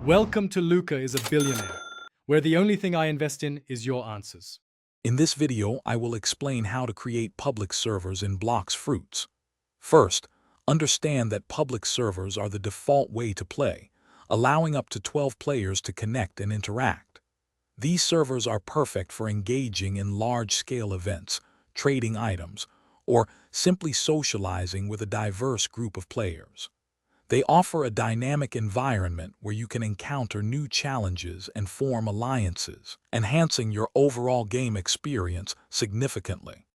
Welcome to Luca is a Billionaire, where the only thing I invest in is your answers. In this video, I will explain how to create public servers in Blox Fruits. First, understand that public servers are the default way to play, allowing up to 12 players to connect and interact. These servers are perfect for engaging in large-scale events, trading items, or simply socializing with a diverse group of players. They offer a dynamic environment where you can encounter new challenges and form alliances, enhancing your overall game experience significantly.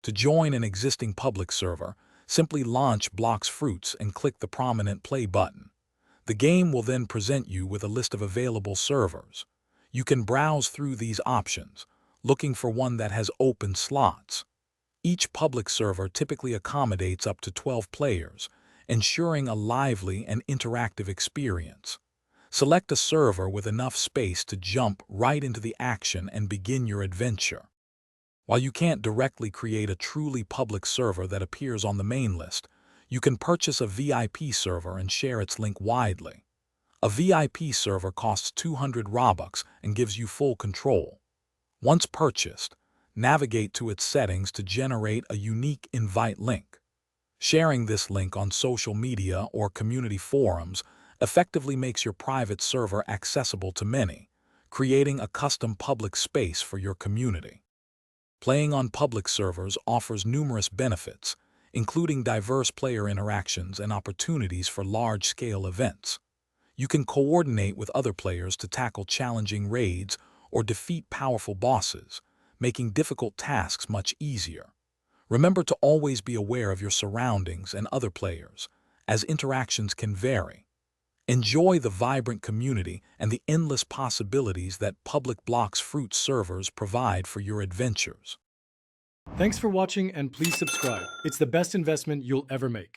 To join an existing public server, simply launch Blox Fruits and click the prominent Play button. The game will then present you with a list of available servers. You can browse through these options, looking for one that has open slots. Each public server typically accommodates up to 12 players, ensuring a lively and interactive experience. Select a server with enough space to jump right into the action and begin your adventure. While you can't directly create a truly public server that appears on the main list, you can purchase a VIP server and share its link widely. A VIP server costs 200 Robux and gives you full control. Once purchased, navigate to its settings to generate a unique invite link. Sharing this link on social media or community forums effectively makes your private server accessible to many, creating a custom public space for your community. Playing on public servers offers numerous benefits, including diverse player interactions and opportunities for large-scale events. You can coordinate with other players to tackle challenging raids or defeat powerful bosses, making difficult tasks much easier. Remember to always be aware of your surroundings and other players, as interactions can vary. Enjoy the vibrant community and the endless possibilities that public Blox Fruits servers provide for your adventures. Thanks for watching and please subscribe. It's the best investment you'll ever make.